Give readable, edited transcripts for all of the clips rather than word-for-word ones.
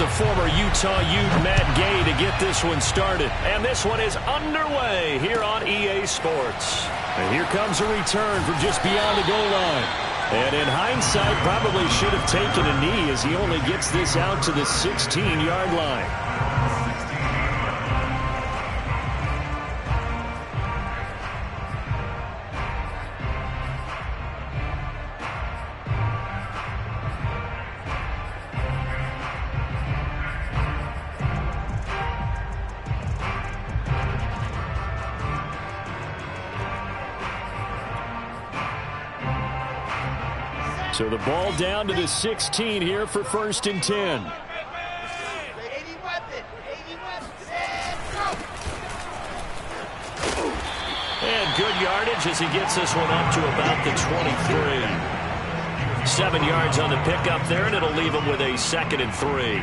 the former Utah Ute Matt Gay to get this one started. And this one is underway here on EA Sports. And here comes a return from just beyond the goal line. And in hindsight, probably should have taken a knee as he only gets this out to the 16-yard line. So the ball down to the 16 here for 1st and 10. And good yardage as he gets this one up to about the 23. 7 yards on the pickup there, and it'll leave him with a 2nd and 3.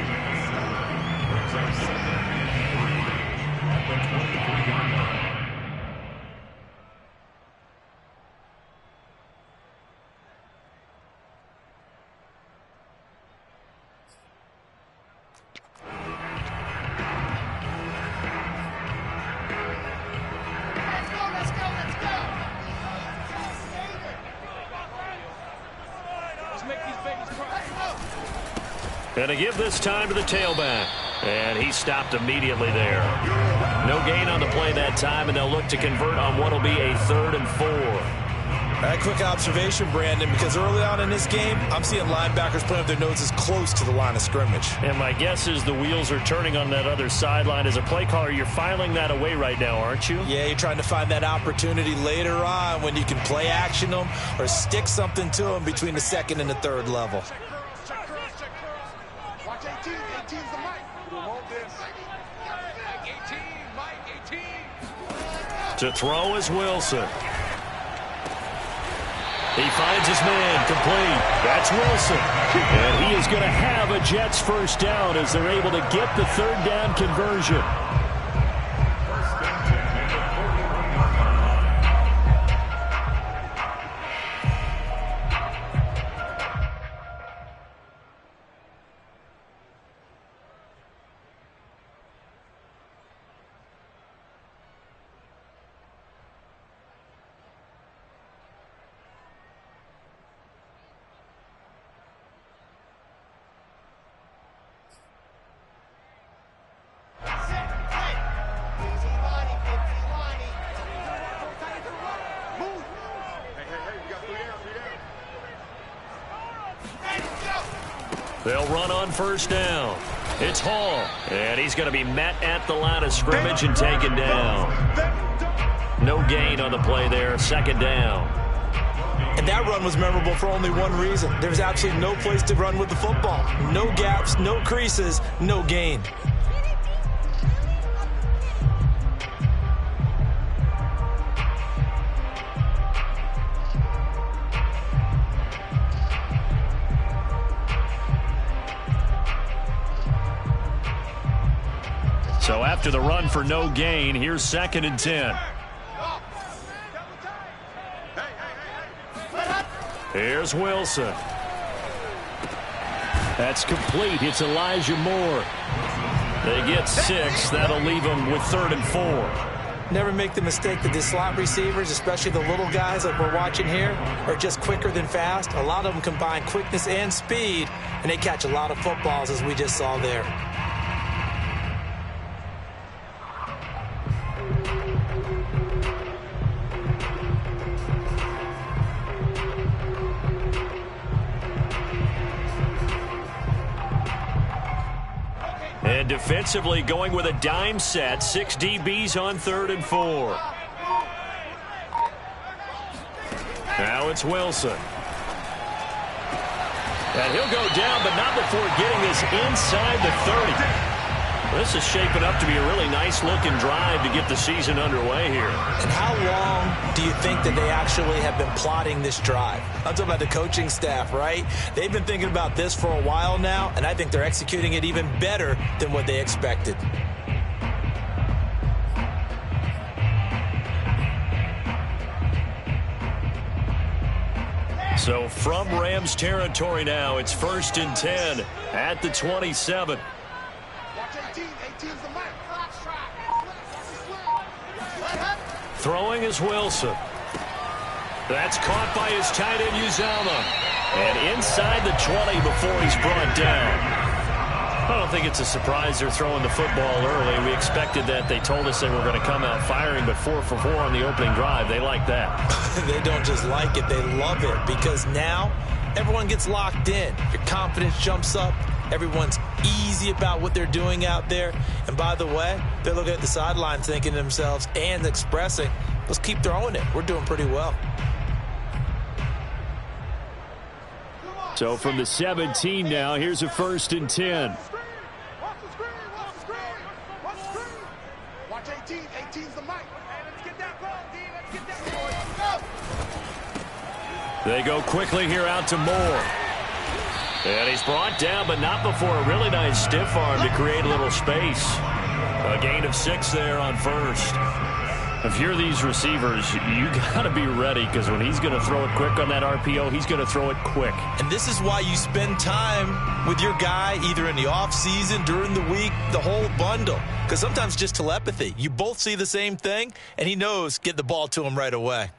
And to give this time to the tailback. And he stopped immediately there. No gain on the play that time, and they'll look to convert on what will be a 3rd and 4. A quick observation, Brandon, because early on in this game, I'm seeing linebackers putting up their noses close to the line of scrimmage. And my guess is the wheels are turning on that other sideline. As a play caller, you're filing that away right now, aren't you? Yeah, you're trying to find that opportunity later on when you can play action them or stick something to them between the 2nd and the 3rd level. To throw is Wilson. He finds his man, complete. That's Wilson. And he is going to have a Jets 1st down as they're able to get the 3rd down conversion. They'll run on 1st down. It's Hall, and he's going to be met at the line of scrimmage and taken down. No gain on the play there, 2nd down. And that run was memorable for only one reason. There's absolutely no place to run with the football. No gaps, no creases, no gain. So after the run for no gain, here's 2nd and 10. Here's Wilson. That's complete. It's Elijah Moore. They get 6. That'll leave them with 3rd and 4. Never make the mistake that the slot receivers, especially the little guys like we're watching here, are just quicker than fast. A lot of them combine quickness and speed, and they catch a lot of footballs, as we just saw there. And defensively going with a dime set. 6 DBs on 3rd and 4. Now it's Wilson. And he'll go down, but not before getting this inside the 30. This is shaping up to be a really nice-looking drive to get the season underway here. And how long do you think that they actually have been plotting this drive? I'm talking about the coaching staff, right? They've been thinking about this for a while now, and I think they're executing it even better than what they expected. So from Rams territory now, it's 1st and 10 at the 27. Throwing is Wilson. That's caught by his tight end, Uzama. And inside the 20 before he's brought down. I don't think it's a surprise they're throwing the football early. We expected that. They told us they were going to come out firing, but 4 for 4 on the opening drive. They like that. They don't just like it, they love it, because now everyone gets locked in. Your confidence jumps up. Everyone's easy about what they're doing out there. And by the way, they're looking at the sideline thinking to themselves and expressing, let's keep throwing it. We're doing pretty well. So from the 17 now, here's a 1st and 10. Watch 18. 18's the mic. Let's get that ball, D. Let's get that ball. They go quickly here out to Moore. And he's brought down, but not before a really nice stiff arm to create a little space. A gain of 6 there on 1st. If you're these receivers, you got to be ready, because when he's going to throw it quick on that RPO, he's going to throw it quick. And this is why you spend time with your guy either in the offseason, during the week, the whole bundle. Because sometimes just telepathy. You both see the same thing, and he knows get the ball to him right away.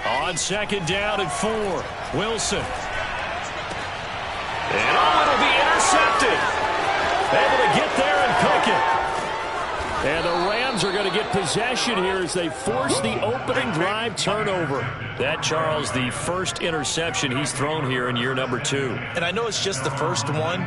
On 2nd down and 4, Wilson. And it'll be intercepted. Able to get there and pick it. And the Rams are going to get possession here as they force the opening drive turnover. That, Charles, the first interception he's thrown here in year number 2. And I know it's just the first one,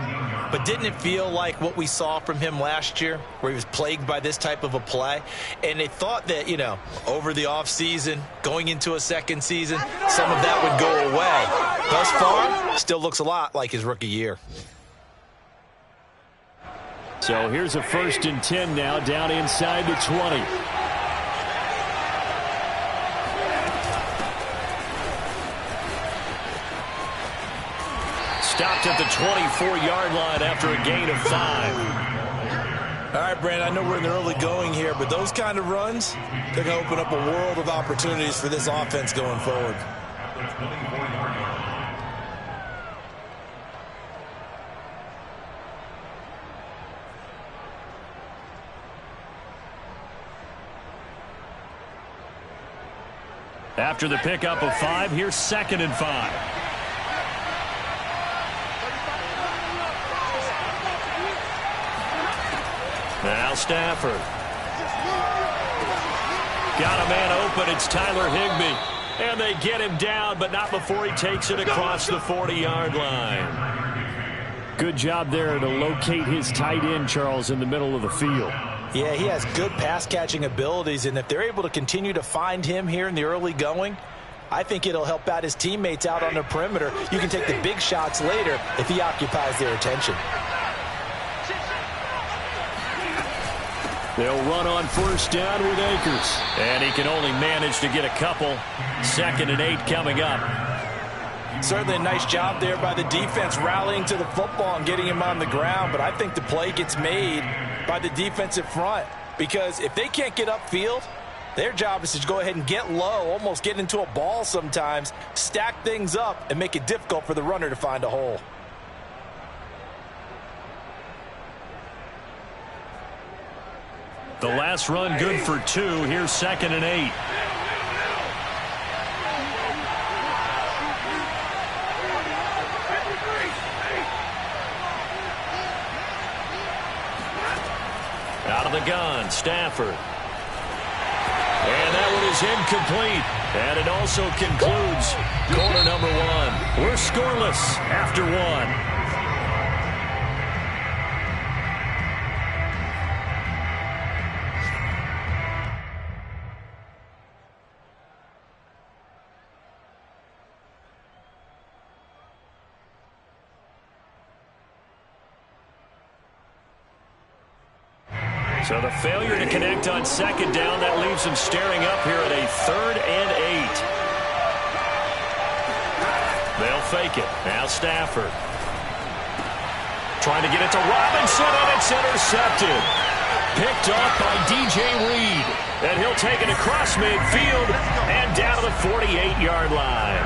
but didn't it feel like what we saw from him last year, where he was plagued by this type of a play? And they thought that, you know, over the offseason, going into a second season, some of that would go away. Thus far, still looks a lot like his rookie year. So here's a 1st and 10 now, down inside the 20. Stopped at the 24-yard line after a gain of 5. All right, Brandon, I know we're in the early going here, but those kind of runs, they're going to open up a world of opportunities for this offense going forward. After the pickup of 5, here's 2nd and 5. Now Stafford. Got a man open. It's Tyler Higbee. And they get him down, but not before he takes it across the 40-yard line. Good job there to locate his tight end, Charles, in the middle of the field. Yeah, he has good pass-catching abilities, and if they're able to continue to find him here in the early going, I think it'll help out his teammates out on the perimeter. You can take the big shots later if he occupies their attention. They'll run on 1st down with Akers. And he can only manage to get a couple. 2nd and 8 coming up. Certainly a nice job there by the defense rallying to the football and getting him on the ground. But I think the play gets made by the defensive front. Because if they can't get upfield, their job is to go ahead and get low, almost get into a ball sometimes, stack things up, and make it difficult for the runner to find a hole. The last run good for 2. Here's 2nd and 8. Out of the gun, Stafford. And that one is incomplete. And it also concludes quarter number 1. We're scoreless after 1. So the failure to connect on 2nd down, that leaves them staring up here at a 3rd and 8. They'll fake it. Now Stafford. Trying to get it to Robinson, and it's intercepted. Picked off by DJ Reed. And he'll take it across midfield and down to the 48-yard line.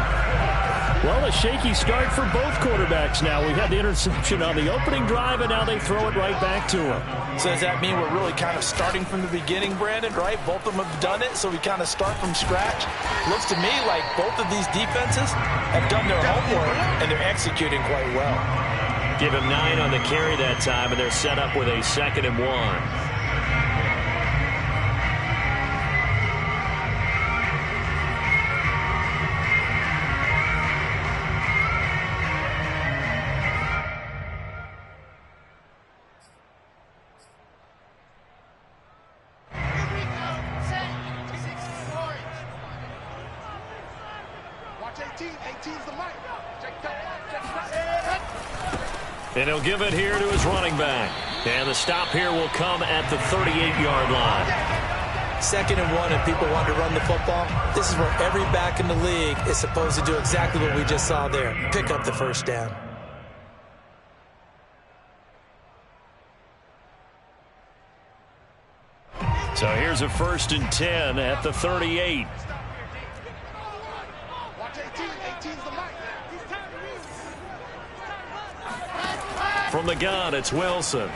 Well, a shaky start for both quarterbacks now. We had the interception on the opening drive, and now they throw it right back to him. So does that mean we're really kind of starting from the beginning, Brandon, right? Both of them have done it, so we kind of start from scratch. Looks to me like both of these defenses have done their homework, and they're executing quite well. Give him 9 on the carry that time, and they're set up with a 2nd and 1. And he'll give it here to his running back. And the stop here will come at the 38-yard line. 2nd and 1, and people want to run the football. This is where every back in the league is supposed to do exactly what we just saw there. Pick up the first down. So here's a 1st and 10 at the 38. From the gun, it's Wilson.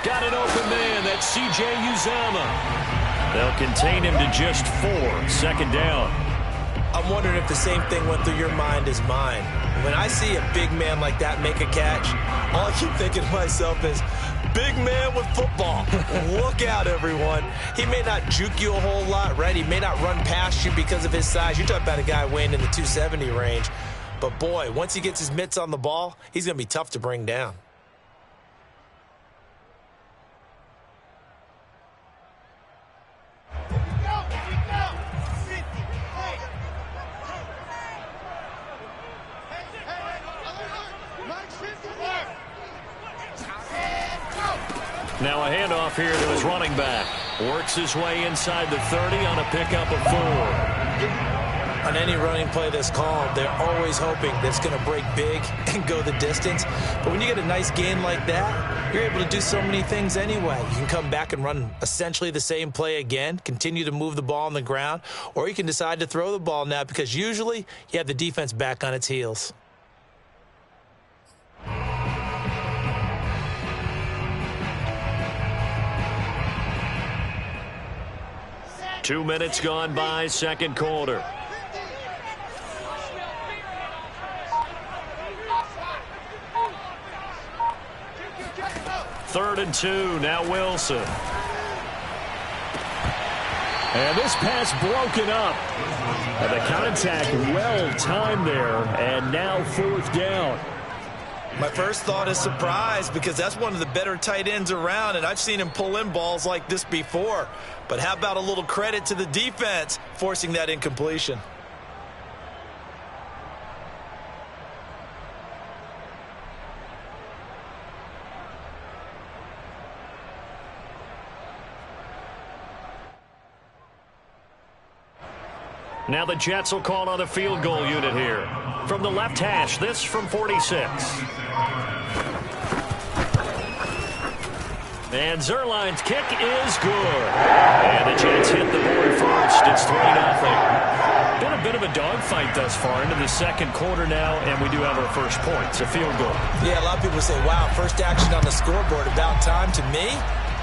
Got an open man. That's C.J. Uzama. They'll contain him to just 4. 2nd down. I'm wondering if the same thing went through your mind as mine. When I see a big man like that make a catch, all I keep thinking to myself is, big man with football. Look out, everyone. He may not juke you a whole lot, right? He may not run past you because of his size. You're talking about a guy weighing in the 270 range. But, boy, once he gets his mitts on the ball, he's going to be tough to bring down. Now a handoff here to his running back. Works his way inside the 30 on a pickup of 4. On any running play that's called, they're always hoping that it's going to break big and go the distance. But when you get a nice gain like that, you're able to do so many things anyway. You can come back and run essentially the same play again, continue to move the ball on the ground, or you can decide to throw the ball now because usually you have the defense back on its heels. 2 minutes gone by, 2nd quarter. Third and 2, now Wilson. And this pass broken up. And the contact well timed there, and now 4th down. My first thought is surprise because that's one of the better tight ends around, and I've seen him pull in balls like this before. But how about a little credit to the defense forcing that incompletion? Now the Jets will call on the field goal unit here. From the left hash, this from 46. And Zerline's kick is good. And the Jets hit the board first. It's 3-0. Been a bit of a dogfight thus far into the 2nd quarter now, and we do have our first point. It's a field goal. Yeah, a lot of people say, wow, first action on the scoreboard, about time. To me,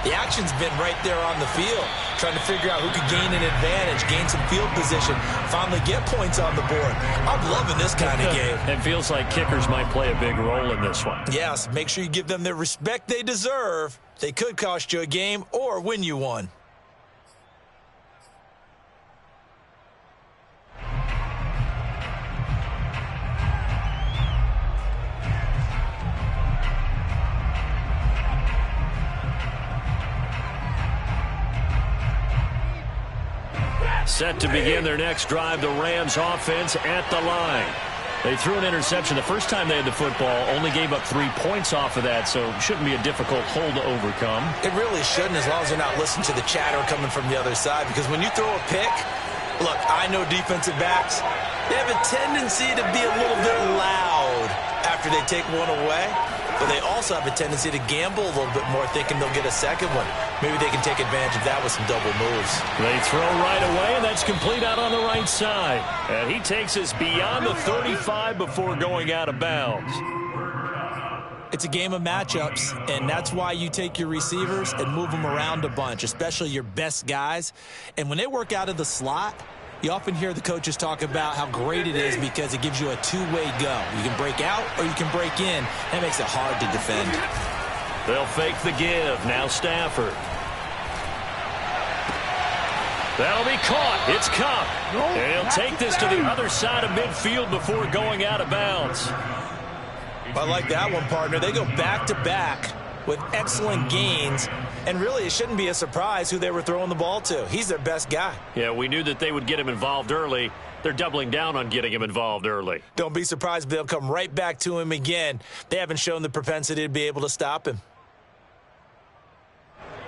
the action's been right there on the field, trying to figure out who could gain an advantage, gain some field position, finally get points on the board. I'm loving this kind of game. It feels like kickers might play a big role in this one. Yes, make sure you give them the respect they deserve. They could cost you a game or win you one. Set to begin their next drive, the Rams offense at the line. They threw an interception the first time they had the football, only gave up 3 points off of that, so it shouldn't be a difficult hole to overcome. It really shouldn't, as long as they're not listening to the chatter coming from the other side, because when you throw a pick, look, I know defensive backs, they have a tendency to be a little bit loud after they take one away. but they also have a tendency to gamble a little bit more, thinking they'll get a second one. Maybe they can take advantage of that with some double moves. They throw right away, and that's complete out on the right side. And he takes us beyond the 35 before going out of bounds. It's a game of matchups, and that's why you take your receivers and move them around a bunch, especially your best guys. And when they work out of the slot, you often hear the coaches talk about how great it is because it gives you a two-way go. You can break out or you can break in. That makes it hard to defend. They'll fake the give. Now Stafford. That'll be caught. It's Cup. And he'll take this to the other side of midfield before going out of bounds. I like that one, partner. They go back-to-back with excellent gains, and really it shouldn't be a surprise who they were throwing the ball to. He's their best guy. Yeah, we knew that they would get him involved early. They're doubling down on getting him involved early. Don't be surprised if they'll come right back to him again. They haven't shown the propensity to be able to stop him.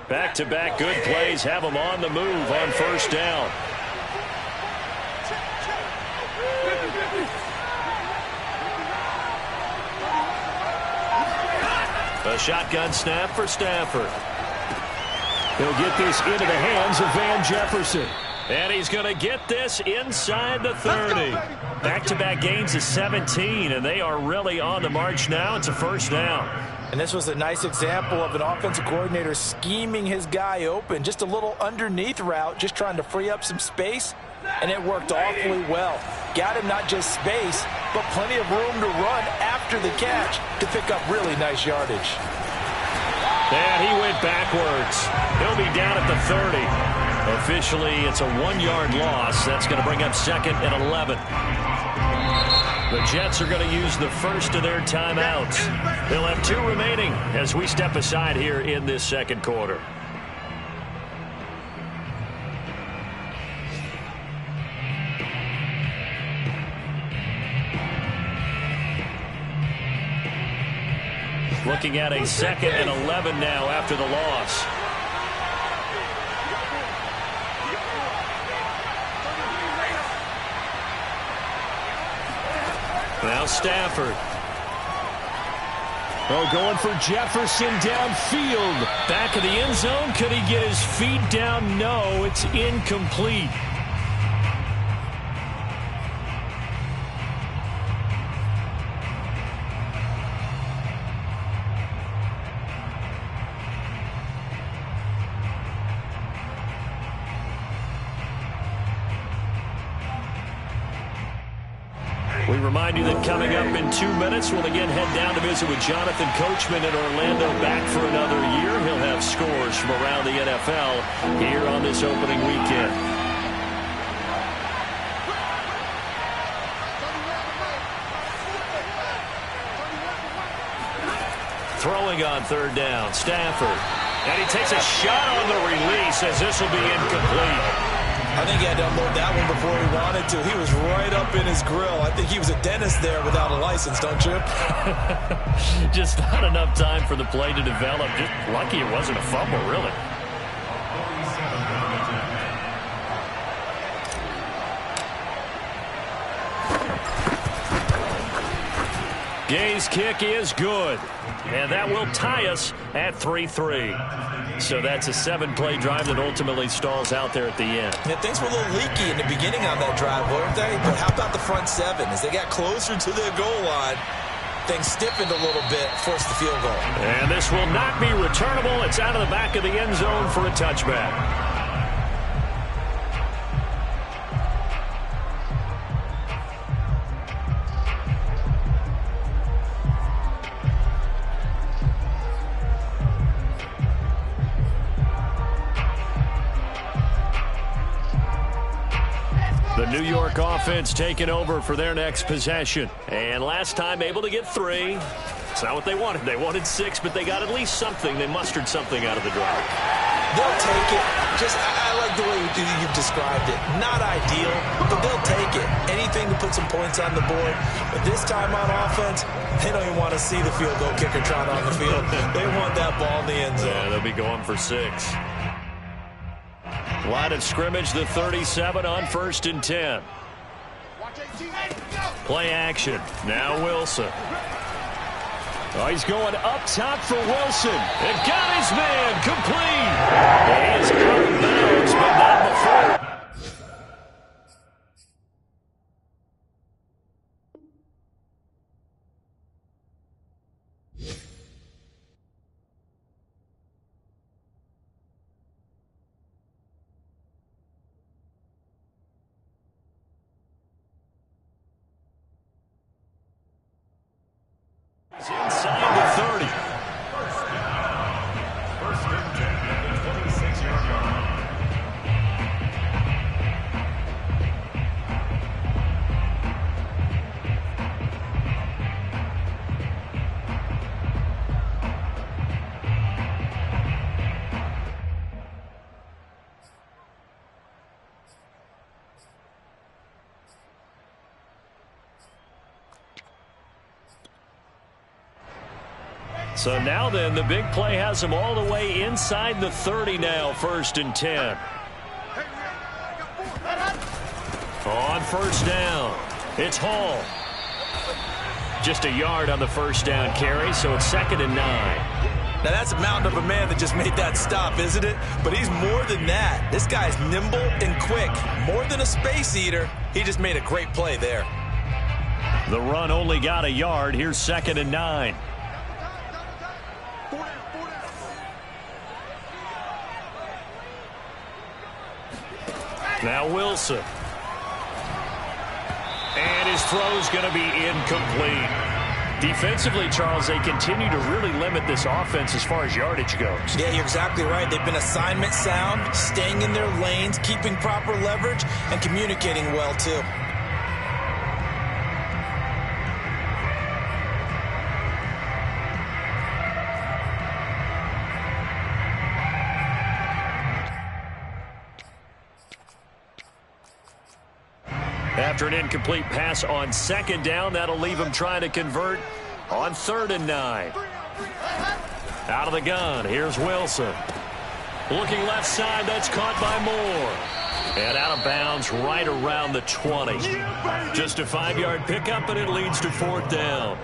Back-to-back good plays have him on the move on first down. A shotgun snap for Stafford. He'll get this into the hands of Van Jefferson. And he's going to get this inside the 30. Back-to-back gains of 17, and they are really on the march now. It's a first down. And this was a nice example of an offensive coordinator scheming his guy open. Just a little underneath route, just trying to free up some space, and it worked awfully well. Got him not just space, but plenty of room to run after the catch to pick up really nice yardage. And he went backwards. He'll be down at the 30. Officially, it's a 1-yard loss. That's going to bring up 2nd and 11. The Jets are going to use the first of their timeouts. They'll have 2 remaining as we step aside here in this second quarter. Looking at a 2nd and 11 now after the loss. Now Stafford. Oh, going for Jefferson downfield. Back of the end zone. Could he get his feet down? No, it's incomplete. We remind you that coming up in 2 minutes, we'll again head down to visit with Jonathan Coachman in Orlando, back for another year. He'll have scores from around the NFL here on this opening weekend. Throwing on 3rd down, Stafford. And he takes a shot on the release as this will be incomplete. I think he had to unload that one before he wanted to. He was right up in his grill. I think he was a dentist there without a license, don't you? Just not enough time for the play to develop. Just lucky it wasn't a fumble, really. Gay's kick is good. And that will tie us at 3-3. So that's a 7-play drive that ultimately stalls out there at the end. Yeah, things were a little leaky in the beginning on that drive, weren't they? But how about the front 7? As they got closer to their goal line, things stiffened a little bit, forced the field goal. And this will not be returnable. It's out of the back of the end zone for a touchback. The New York offense taking over for their next possession. And last time able to get 3. It's not what they wanted. They wanted 6, but they got at least something. They mustered something out of the drive. They'll take it. I like the way you've described it. Not ideal, but they'll take it. Anything to put some points on the board. But this time on offense, they don't even want to see the field goal kicker trot on the field. They want that ball in the end zone. Yeah, they'll be going for 6. Line of scrimmage, the 37 on 1st and 10. Play action. Now Wilson. Oh, he's going up top for Wilson. And got his man complete. He is out of bounds, but not before. Inside the 30. First and 10 at the 26-yard line. So now then, the big play has them all the way inside the 30 now, 1st and 10. On first down, it's Hall. Just a yard on the first down carry, so it's 2nd and 9. Now that's a mountain of a man that just made that stop, isn't it? But he's more than that. This guy's nimble and quick. More than a space eater. He just made a great play there. The run only got a yard. Here's 2nd and 9. Now Wilson. And his throw's going to be incomplete. Defensively, Charles, they continue to really limit this offense as far as yardage goes. Yeah, you're exactly right. They've been assignment sound, staying in their lanes, keeping proper leverage, and communicating well, too. After an incomplete pass on 2nd down, that'll leave him trying to convert on 3rd and 9. Out of the gun, here's Wilson. Looking left side, that's caught by Moore. And out of bounds right around the 20. Just a 5-yard pickup, and it leads to 4th down.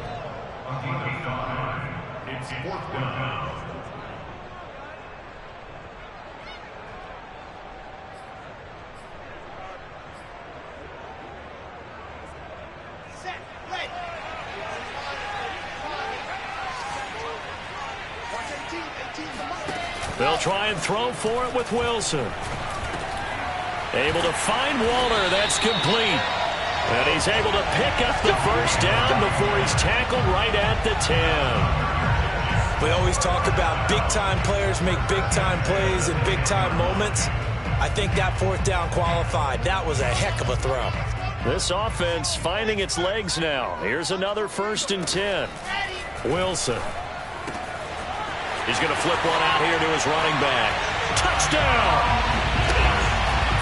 It's 4th down. They'll try and throw for it with Wilson. Able to find Waller. That's complete. And he's able to pick up the first down before he's tackled right at the 10. We always talk about big-time players make big-time plays in big-time moments. I think that 4th down qualified. That was a heck of a throw. This offense finding its legs now. Here's another 1st and 10. Wilson. He's going to flip one out here to his running back. Touchdown!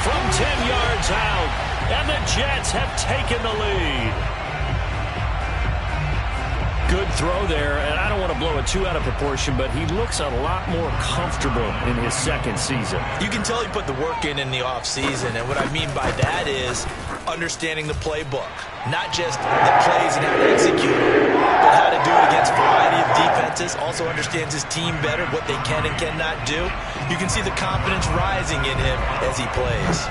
From 10 yards out, and the Jets have taken the lead. Good throw there, and I don't want to blow it too out of proportion, but he looks a lot more comfortable in his 2nd season. You can tell he put the work in the offseason, and what I mean by that is understanding the playbook. Not just the plays and how to execute them, but how to do it against a variety of defenses. Also understands his team better, what they can and cannot do. You can see the confidence rising in him as he plays.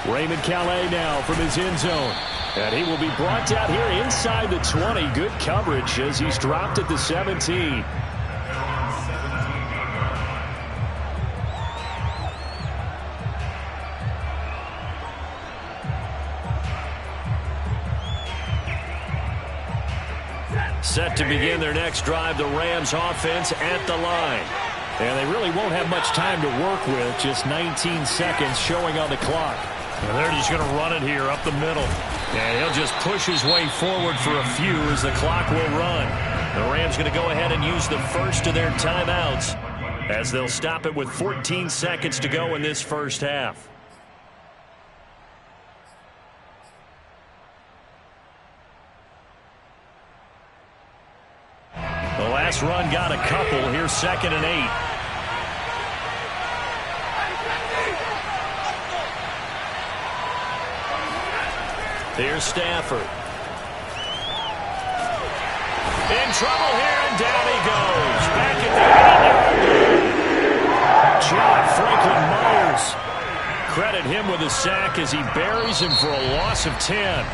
Raymond Calais now from his end zone. And he will be brought down here inside the 20. Good coverage as he's dropped at the 17. Set to begin their next drive, the Rams offense at the line. And they really won't have much time to work with, just 19 seconds showing on the clock. And they're just going to run it here up the middle. And he'll just push his way forward for a few as the clock will run. The Rams going to go ahead and use the first of their timeouts as they'll stop it with 14 seconds to go in this first half. The last run got a couple. Here's 2nd and 8. Here's Stafford. In trouble here, and down he goes. Back at the 8-yard line. John Franklin Myers. Credit him with a sack as he buries him for a loss of 10.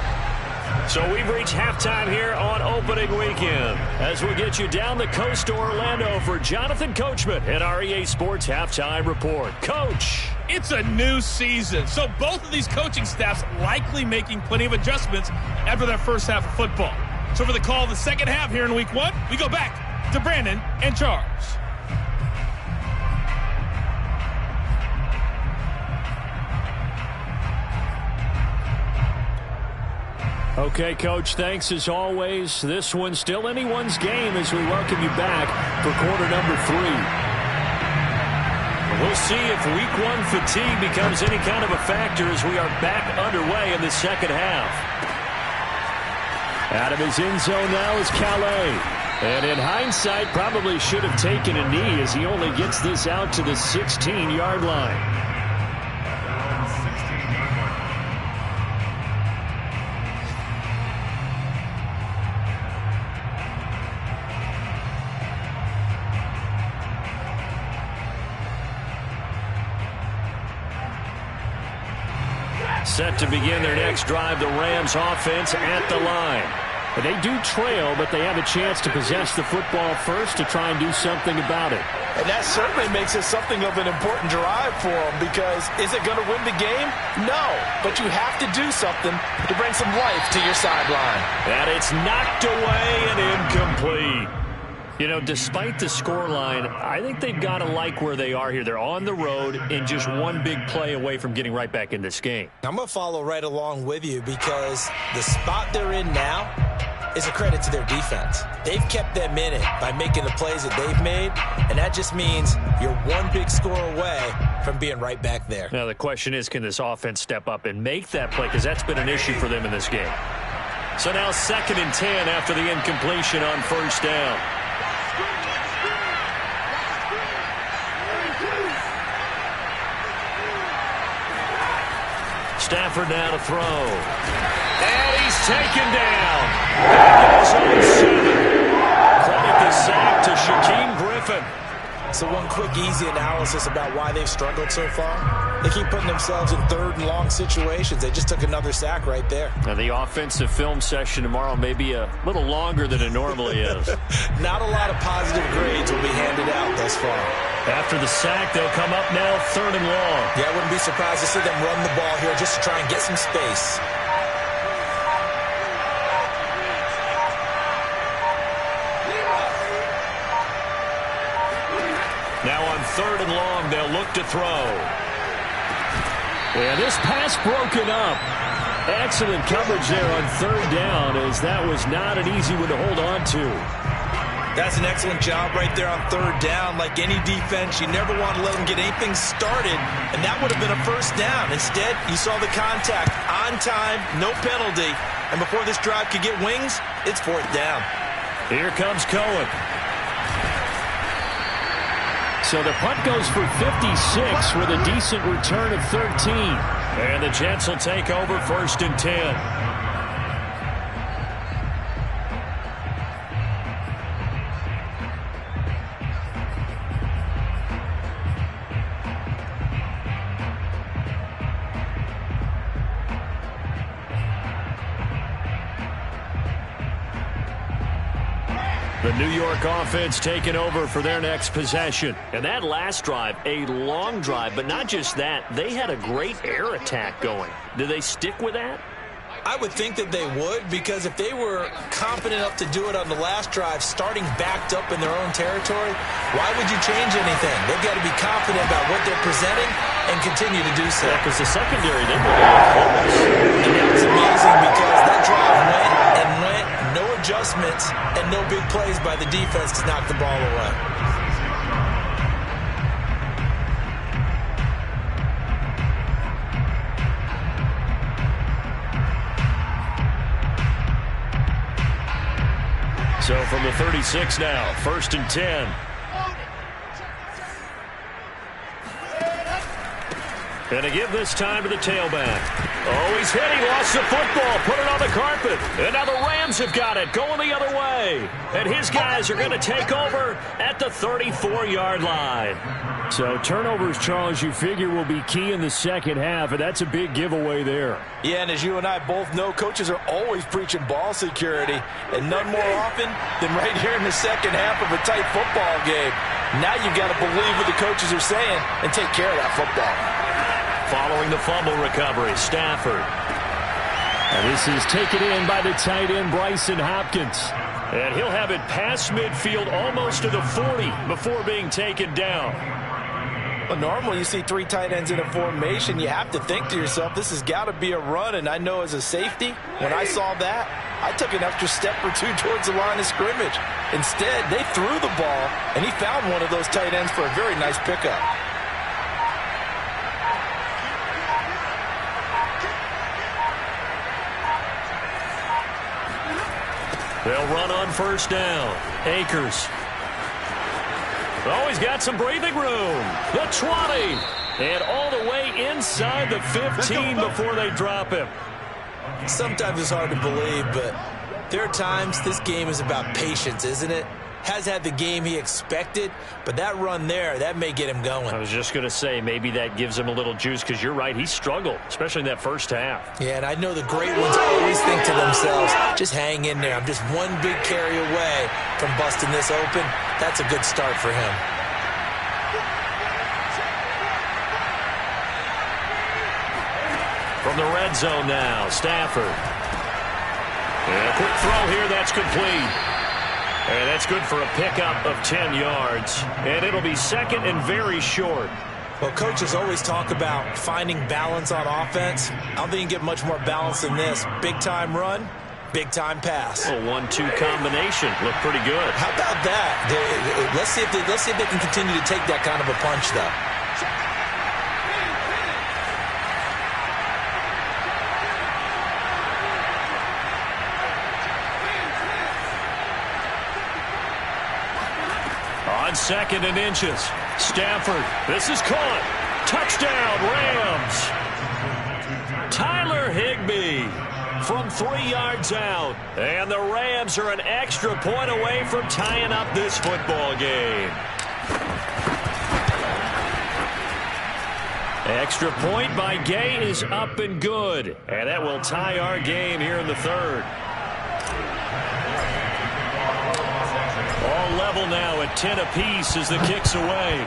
So we've reached halftime here on opening weekend. As we get you down the coast to Orlando for Jonathan Coachman and our EA Sports Halftime Report. Coach. It's a new season, so both of these coaching staffs likely making plenty of adjustments after that first half of football. So for the call of the second half here in week one, we go back to Brandon and Charles. Okay, Coach, thanks as always. This one's still anyone's game as we welcome you back for quarter number 3. We'll see if week one fatigue becomes any kind of a factor as we are back underway in the second half. Out of his end zone now is Calais. And in hindsight, probably should have taken a knee as he only gets this out to the 16-yard line. Set to begin their next drive, the Rams offense at the line. They do trail, but they have a chance to possess the football first to try and do something about it. And that certainly makes it something of an important drive for them, because is it going to win the game? No, but you have to do something to bring some life to your sideline. And it's knocked away and incomplete. You know, despite the scoreline, I think they've got to like where they are here. They're on the road and just one big play away from getting right back in this game. I'm going to follow right along with you, because the spot they're in now is a credit to their defense. They've kept them in it by making the plays that they've made, and that just means you're one big score away from being right back there. Now, the question is, can this offense step up and make that play? Because that's been an issue for them in this game. So now 2nd and 10 after the incompletion on first down. Stafford now to throw. And he's taken down. Back in his own 7. Credit the sack to Shaquem Griffin. So one quick, easy analysis about why they've struggled so far. They keep putting themselves in 3rd and long situations. They just took another sack right there. Now the offensive film session tomorrow may be a little longer than it normally is. Not a lot of positive grades will be handed out thus far. After the sack, they'll come up now 3rd and long. Yeah, I wouldn't be surprised to see them run the ball here just to try and get some space. Now on 3rd and long, they'll look to throw. And this pass broken up. Excellent coverage there on 3rd down, as that was not an easy one to hold on to. That's an excellent job right there on 3rd down. Like any defense, you never want to let them get anything started, and that would have been a first down. Instead, you saw the contact on time, no penalty, and before this drive could get wings, it's 4th down. Here comes Cohen. So the punt goes for 56 with a decent return of 13. And the Jets will take over 1st and 10. The New York offense taking over for their next possession. And that last drive, a long drive, but not just that. They had a great air attack going. Do they stick with that? I would think that they would, because if they were confident enough to do it on the last drive, starting backed up in their own territory, why would you change anything? They've got to be confident about what they're presenting and continue to do so. Yeah, because the secondary, they were really close. And that was amazing, because that drive went and went, no adjustments, and no big plays by the defense to knock the ball away. So from the 36 now, 1st and 10. And to give this time to the tailback. Oh, he's hit. He lost the football. Put it on the carpet. And now the Rams have got it going the other way. And his guys are going to take over at the 34-yard line. So turnovers, Charles, you figure will be key in the second half, and that's a big giveaway there. Yeah, and as you and I both know, coaches are always preaching ball security, and none more often than right here in the second half of a tight football game. Now you've got to believe what the coaches are saying and take care of that football. Following the fumble recovery, Stafford. And this is taken in by the tight end, Bryson Hopkins. And he'll have it past midfield almost to the 40 before being taken down. Well, normally you see three tight ends in a formation. You have to think to yourself, this has got to be a run. And I know as a safety, when I saw that, I took an extra step or two towards the line of scrimmage. Instead, they threw the ball, and he found one of those tight ends for a very nice pickup. They'll run on first down. Akers. Oh, he's got some breathing room. The 20. And all the way inside the 15 before they drop him. Sometimes it's hard to believe, but there are times this game is about patience, isn't it? Has had the game he expected, but that run there, that may get him going. I was just going to say, maybe that gives him a little juice, because you're right, he struggled, especially in that first half. Yeah, and I know the great ones always think to themselves, just hang in there. I'm just one big carry away from busting this open. That's a good start for him. From the red zone now, Stafford. And a quick throw here, that's complete. And that's good for a pickup of 10 yards. And it'll be second and very short. Well, coaches always talk about finding balance on offense. I don't think you can get much more balance than this. Big-time run, big-time pass. A 1-2 combination. Looked pretty good. How about that? Let's see if they can continue to take that kind of a punch, though. On second and inches, Stafford. This is caught. Touchdown, Rams. Tyler Higbee from 3 yards out. And the Rams are an extra point away from tying up this football game. Extra point by Gay is up and good. And that will tie our game here in the third. All level now at 10 apiece as the kick's away.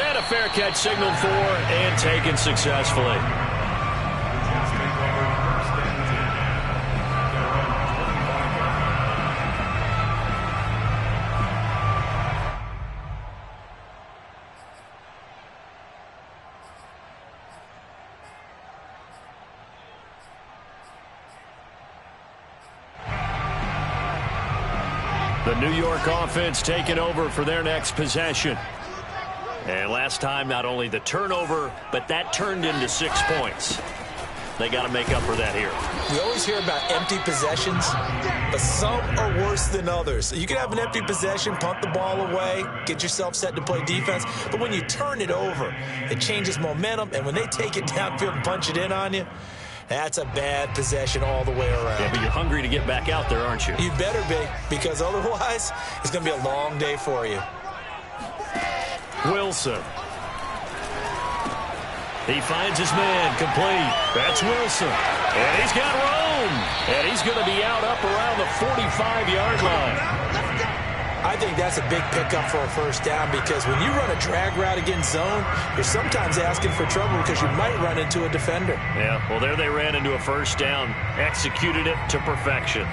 And a fair catch signaled for and taken successfully. The New York offense taking over for their next possession. And last time, not only the turnover, but that turned into 6 points. They got to make up for that here. We always hear about empty possessions, but some are worse than others. You can have an empty possession, punt the ball away, get yourself set to play defense, but when you turn it over, it changes momentum, and when they take it downfield and punch it in on you, that's a bad possession all the way around. Yeah, but you're hungry to get back out there, aren't you? You better be, because otherwise, it's going to be a long day for you. Wilson. He finds his man, complete. That's Wilson. And he's got Rome. And he's going to be out up around the 45-yard line. I think that's a big pickup for a first down, because when you run a drag route against zone, you're sometimes asking for trouble because you might run into a defender. Yeah, well, there they ran into a first down, executed it to perfection.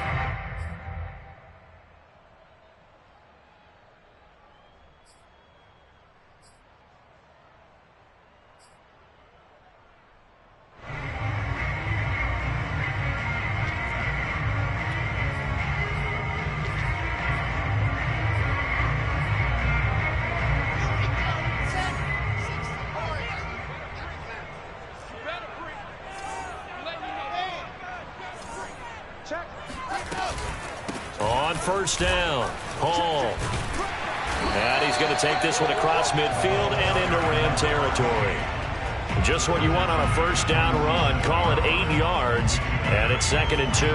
On first down, Hall. And he's going to take this one across midfield and into Ram territory. Just what you want on a first down run. Call it 8 yards, and it's 2nd and 2.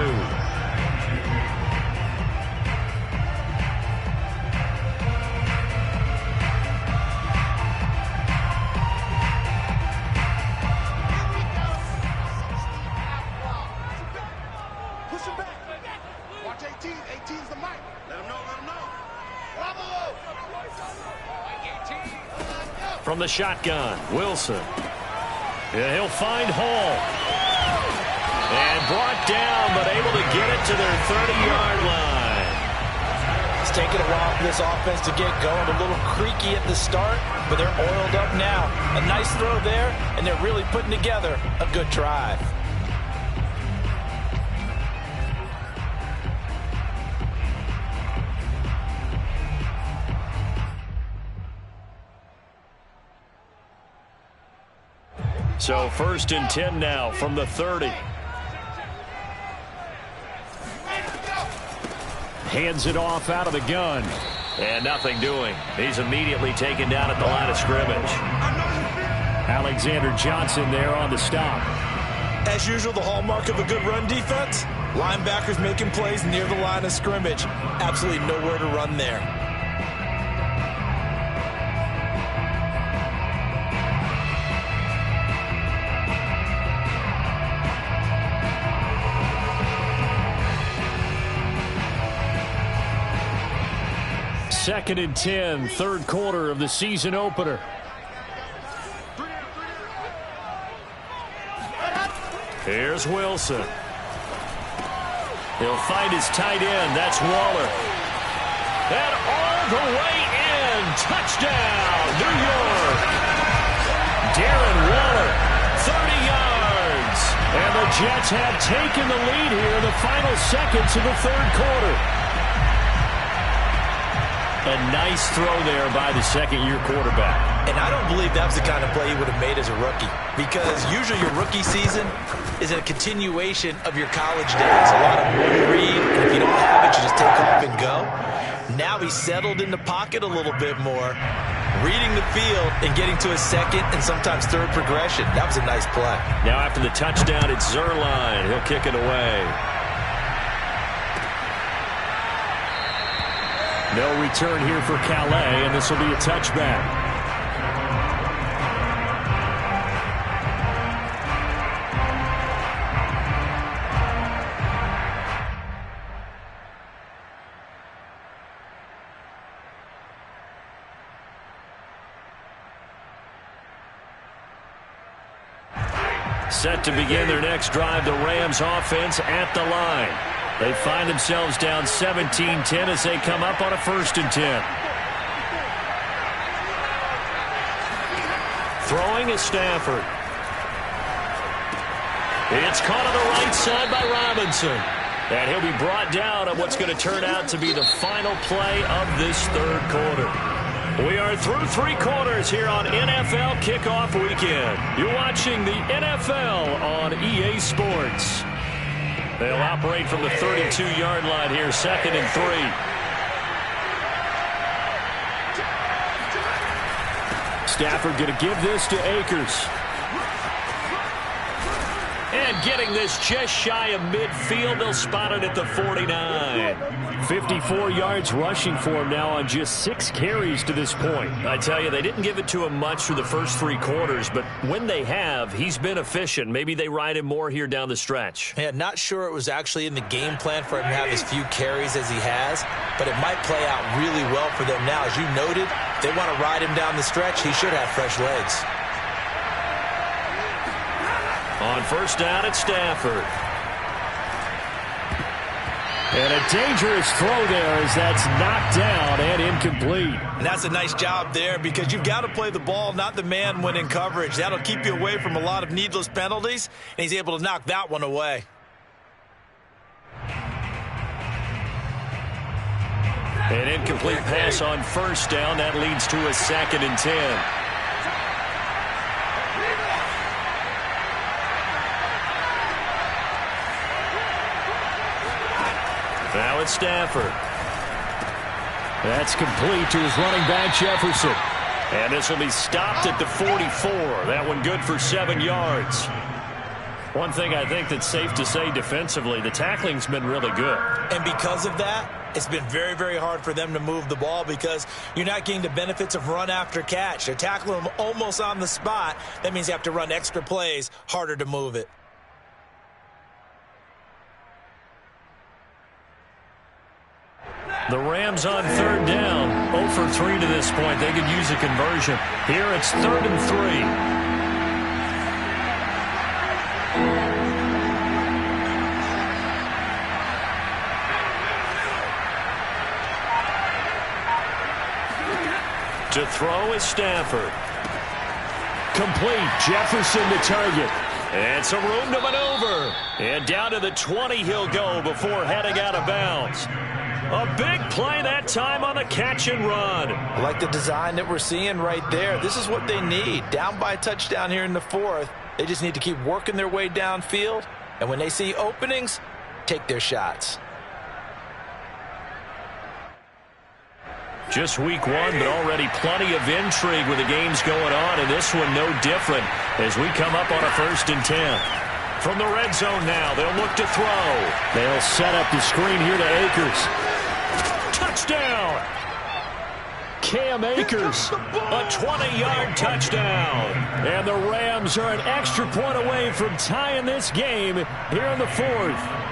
From the shotgun, Wilson. And he'll find Hall. And brought down, but able to get it to their 30-yard line. It's taken a while for this offense to get going. A little creaky at the start, but they're oiled up now. A nice throw there, and they're really putting together a good drive. So 1st and 10 now from the 30. Hands it off out of the gun. And nothing doing. He's immediately taken down at the line of scrimmage. Alexander Johnson there on the stop. As usual, the hallmark of a good run defense, linebackers making plays near the line of scrimmage. Absolutely nowhere to run there. Second and 10, third quarter of the season opener. Here's Wilson. He'll find his tight end. That's Waller. And all the way in. Touchdown, New York. Darren Waller, 30 yards. And the Jets have taken the lead here in the final seconds of the third quarter. A nice throw there by the second-year quarterback. And I don't believe that was the kind of play he would have made as a rookie, because usually your rookie season is a continuation of your college days. A lot of one read, and if you don't have it, you just take off and go. Now he's settled in the pocket a little bit more, reading the field and getting to his second and sometimes third progression. That was a nice play. Now after the touchdown, it's Zerline. He'll kick it away. No return here for Calais, and this will be a touchback. Set to begin their next drive, the Rams offense at the line. They find themselves down 17-10 as they come up on a 1st and 10. Throwing is Stafford. It's caught on the right side by Robinson. And he'll be brought down on what's going to turn out to be the final play of this third quarter. We are through 3 quarters here on NFL Kickoff Weekend. You're watching the NFL on EA Sports. They'll operate from the 32-yard line here, 2nd and 3. Stafford going to give this to Akers. And getting this just shy of midfield, they'll spot it at the 49. 54 yards rushing for him now on just 6 carries to this point. I tell you, they didn't give it to him much through the first 3 quarters, but when they have, he's been efficient. Maybe they ride him more here down the stretch. Yeah, not sure it was actually in the game plan for him to have as few carries as he has, but it might play out really well for them now. As you noted, if they want to ride him down the stretch, he should have fresh legs. On first down, it's Stafford. And a dangerous throw there as that's knocked down and incomplete. And that's a nice job there, because you've got to play the ball, not the man when in coverage. That'll keep you away from a lot of needless penalties, and he's able to knock that one away. An incomplete pass on first down. That leads to a 2nd and 10. Now it's Stafford. That's complete to his running back, Jefferson. And this will be stopped at the 44. That one good for 7 yards. One thing I think that's safe to say defensively, the tackling's been really good. And because of that, it's been very, very hard for them to move the ball because you're not getting the benefits of run after catch. They're tackling them almost on the spot. That means you have to run extra plays, harder to move it. The Rams on 3rd down, 0 for 3 to this point. They could use a conversion. Here it's 3rd and 3. To throw is Stafford. Complete. Jefferson to target. And some room to maneuver. And down to the 20 he'll go before heading out of bounds. A big play that time on the catch and run. I like the design that we're seeing right there. This is what they need. Down by a touchdown here in the 4th. They just need to keep working their way downfield. And when they see openings, take their shots. Just week 1, but already plenty of intrigue with the games going on, and this one no different as we come up on a 1st and 10. From the red zone now, they'll look to throw. They'll set up the screen here to Akers. Touchdown! Cam Akers, a 20-yard touchdown. And the Rams are an extra point away from tying this game here in the 4th.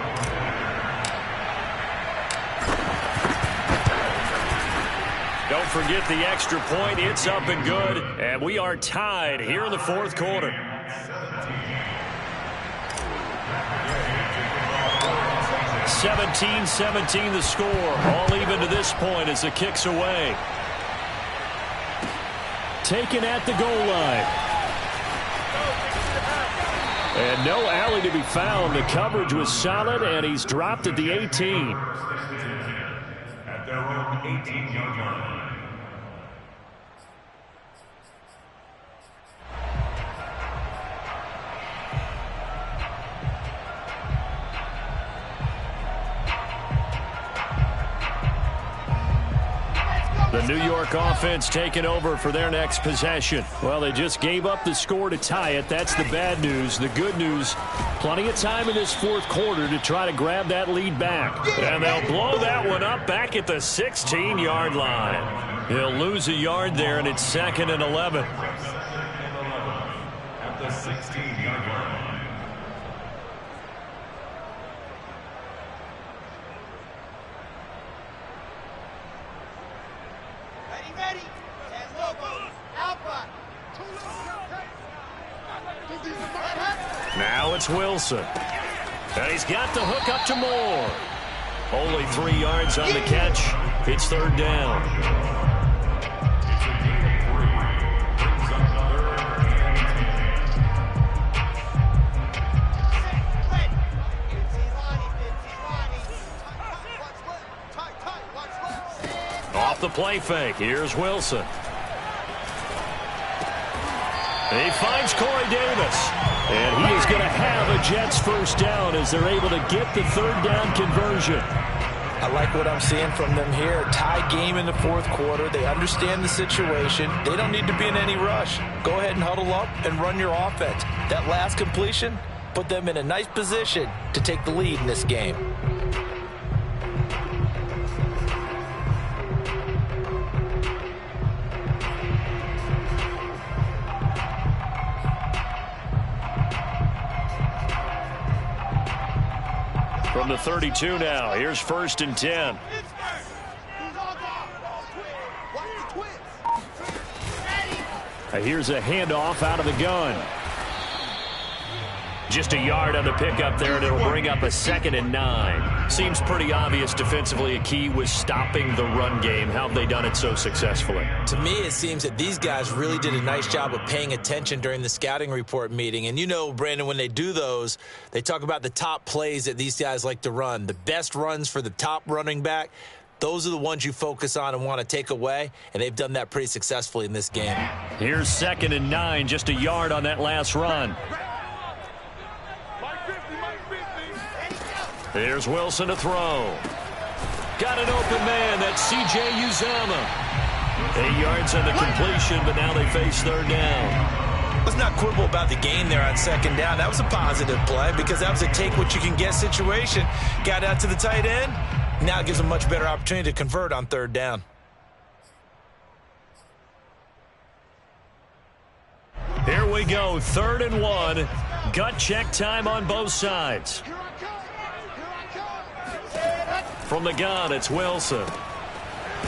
Don't forget the extra point. It's up and good. And we are tied here in the 4th quarter. (17-17) the score. All even to this point as the kick's away. Taken at the goal line. And no alley to be found. The coverage was solid, and he's dropped at the 18. At their own 18-yard line. The New York offense taking over for their next possession. Well, they just gave up the score to tie it. That's the bad news. The good news, plenty of time in this 4th quarter to try to grab that lead back. And they'll blow that one up back at the 16-yard line. He'll lose a yard there, and it's 2nd and 11. At the 16-yard line. Now it's Wilson. And he's got the hook up to Moore. Only 3 yards on the catch. It's 3rd down. Off the play fake. Here's Wilson. He finds Corey Davis. And he is going to have a Jets 1st down as they're able to get the 3rd down conversion. I like what I'm seeing from them here. Tie game in the 4th quarter. They understand the situation. They don't need to be in any rush. Go ahead and huddle up and run your offense. That last completion put them in a nice position to take the lead in this game. From the 32 now, here's 1st and 10. Here's a handoff out of the gun. Just a yard on the pickup there, and it'll bring up a 2nd and 9. Seems pretty obvious defensively a key was stopping the run game. How have they done it so successfully? To me, it seems that these guys really did a nice job of paying attention during the scouting report meeting. And you know, Brandon, when they do those, they talk about the top plays that these guys like to run. The best runs for the top running back, those are the ones you focus on and want to take away, and they've done that pretty successfully in this game. Here's 2nd and 9, just a yard on that last run. There's Wilson to throw. Got an open man. That's C.J. Uzama. 8 yards on the completion, but now they face third down. Let's not quibble about the gain there on second down. That was a positive play because that was a take-what-you-can-get situation. Got out to the tight end. Now it gives them a much better opportunity to convert on third down. Here we go, 3rd and 1. Gut check time on both sides. From the gun, it's Wilson.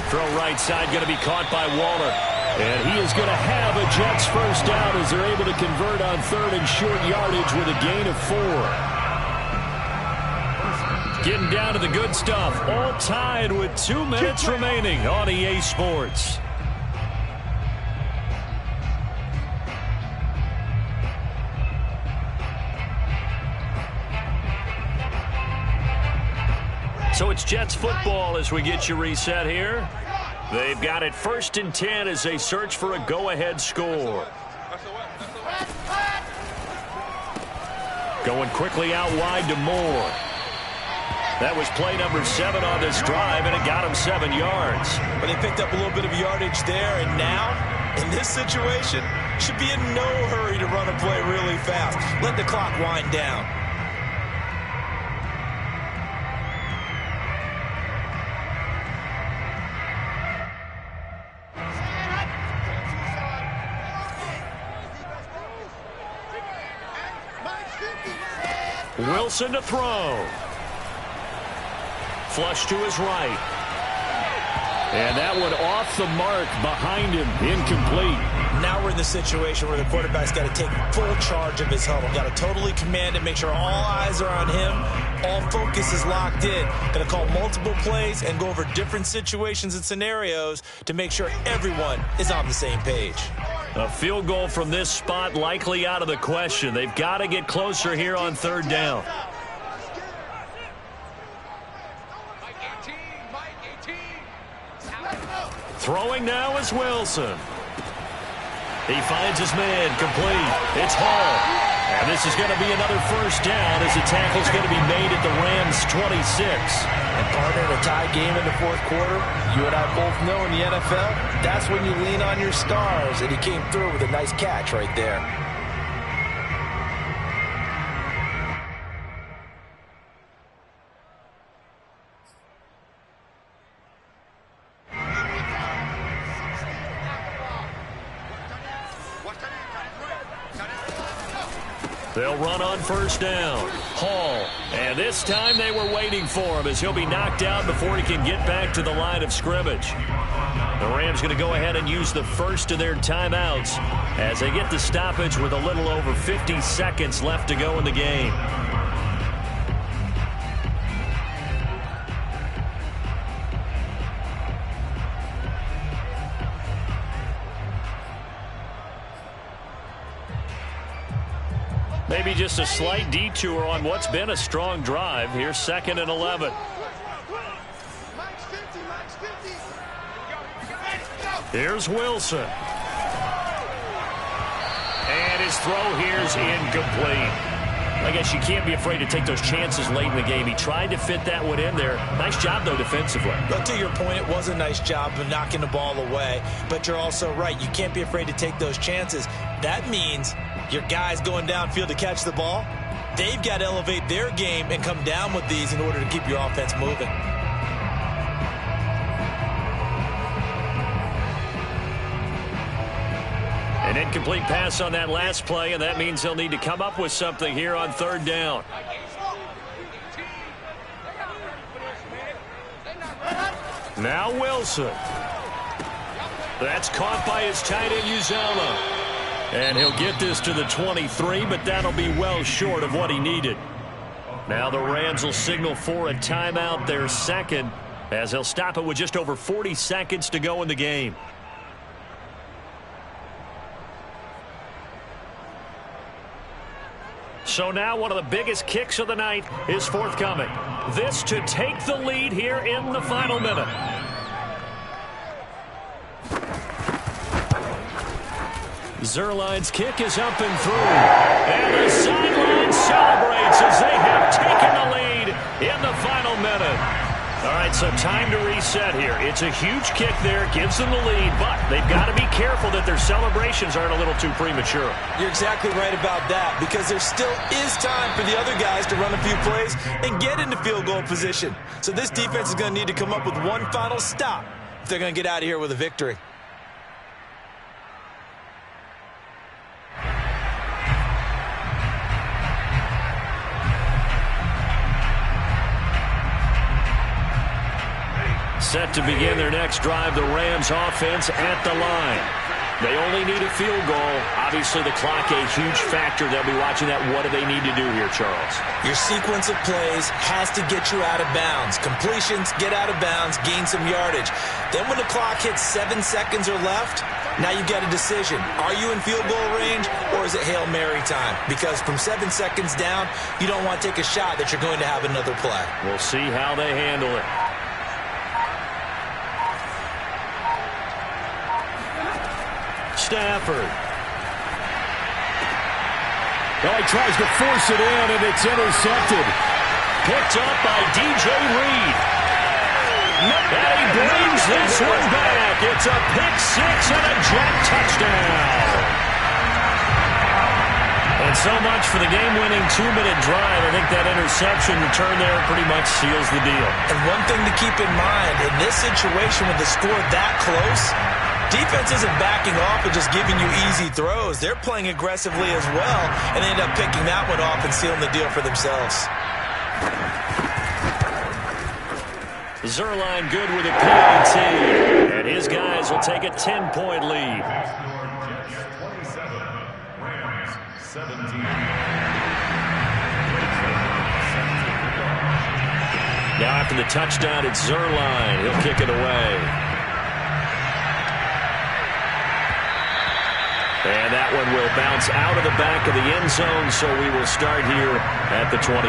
Throw right side, going to be caught by Waller. And he is going to have a Jets first down as they're able to convert on 3rd and short yardage with a gain of 4. Getting down to the good stuff. All tied with 2 minutes remaining on EA Sports. So it's Jets football as we get you reset here. They've got it 1st and 10 as they search for a go-ahead score. Going quickly out wide to Moore. That was play number 7 on this drive, and it got him 7 yards. But they picked up a little bit of yardage there, and now, in this situation, should be in no hurry to run a play really fast. Let the clock wind down. Wilson to throw. Flush to his right. And that one off the mark behind him. Incomplete. Now we're in the situation where the quarterback's got to take full charge of his huddle. Got to totally command it, make sure all eyes are on him. All focus is locked in. Got to call multiple plays and go over different situations and scenarios to make sure everyone is on the same page. A field goal from this spot likely out of the question. They've got to get closer here on 3rd down. Throwing now is Wilson. He finds his man complete. It's Hall. And this is going to be another first down as the tackle's going to be made at the Rams' 26. And partner, in a tie game in the 4th quarter, you and I both know in the NFL, that's when you lean on your stars. And he came through with a nice catch right there. They'll run on first down. Hall. And this time they were waiting for him as he'll be knocked out before he can get back to the line of scrimmage. The Rams going to go ahead and use the first of their timeouts as they get the stoppage with a little over 50 seconds left to go in the game. Maybe just a slight detour on what's been a strong drive. Here's 2nd and 11. Here's Wilson. And his throw here is incomplete. I guess you can't be afraid to take those chances late in the game. He tried to fit that one in there. Nice job, though, defensively. But to your point, it was a nice job of knocking the ball away. But you're also right. You can't be afraid to take those chances. That means your guys going downfield to catch the ball, they've got to elevate their game and come down with these in order to keep your offense moving. An incomplete pass on that last play, and that means they'll need to come up with something here on 3rd down. Now Wilson. That's caught by his tight end, Uzomah. And he'll get this to the 23, but that'll be well short of what he needed. Now the Rams will signal for a timeout, their 2nd, as they'll stop it with just over 40 seconds to go in the game. So now one of the biggest kicks of the night is forthcoming. This to take the lead here in the final minute. Zuerlein's kick is up and through. And the sideline celebrates as they have taken the lead in the final minute. All right, so time to reset here. It's a huge kick there, gives them the lead, but they've got to be careful that their celebrations aren't a little too premature. You're exactly right about that, because there still is time for the other guys to run a few plays and get into field goal position. So this defense is going to need to come up with one final stop if they're going to get out of here with a victory. Set to begin their next drive, the Rams offense at the line. They only need a field goal. Obviously, the clock a huge factor. They'll be watching that. What do they need to do here, Charles? Your sequence of plays has to get you out of bounds. Completions, get out of bounds, gain some yardage. Then when the clock hits 7 seconds or left, now you've got a decision. Are you in field goal range, or is it Hail Mary time? Because from 7 seconds down, you don't want to take a shot that you're going to have another play. We'll see how they handle it. Stafford. Oh, he tries to force it in, and it's intercepted. Picked up by DJ Reed. And he brings this one back. It's a pick six and a jet touchdown. And so much for the game-winning 2-minute drive. I think that interception return there pretty much seals the deal. And one thing to keep in mind, in this situation with the score that close, defense isn't backing off and just giving you easy throws. They're playing aggressively as well, and they end up picking that one off and sealing the deal for themselves. Zerline good with a PAT, and his guys will take a 10-point lead. Now after the touchdown, it's Zerline. He'll kick it away. And that one will bounce out of the back of the end zone, so we will start here at the 25.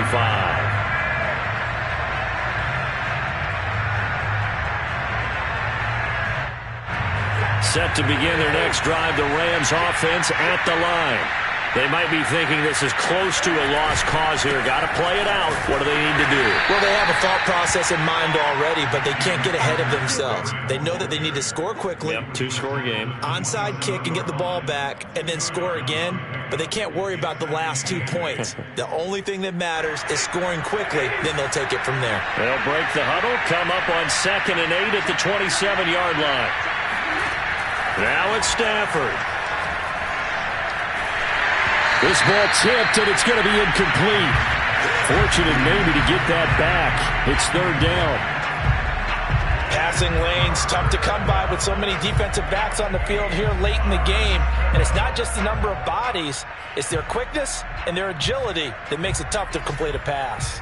Set to begin their next drive, the Rams offense at the line. They might be thinking this is close to a lost cause here. Got to play it out. What do they need to do? Well, they have a thought process in mind already, but they can't get ahead of themselves. They know that they need to score quickly. Yep, 2-score game. Onside kick and get the ball back and then score again, but they can't worry about the last 2 points. The only thing that matters is scoring quickly, then they'll take it from there. They'll break the huddle, come up on 2nd and 8 at the 27-yard line. Now it's Stafford. This ball tipped, and it's going to be incomplete. Fortunate maybe to get that back. It's 3rd down. Passing lanes, tough to come by with so many defensive backs on the field here late in the game. And it's not just the number of bodies, it's their quickness and their agility that makes it tough to complete a pass.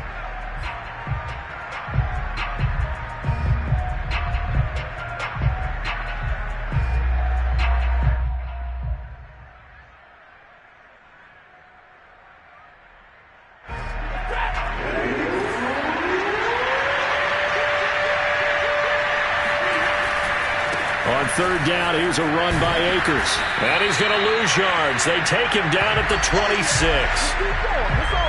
On 3rd down, here's a run by Akers. And he's going to lose yards. They take him down at the 26.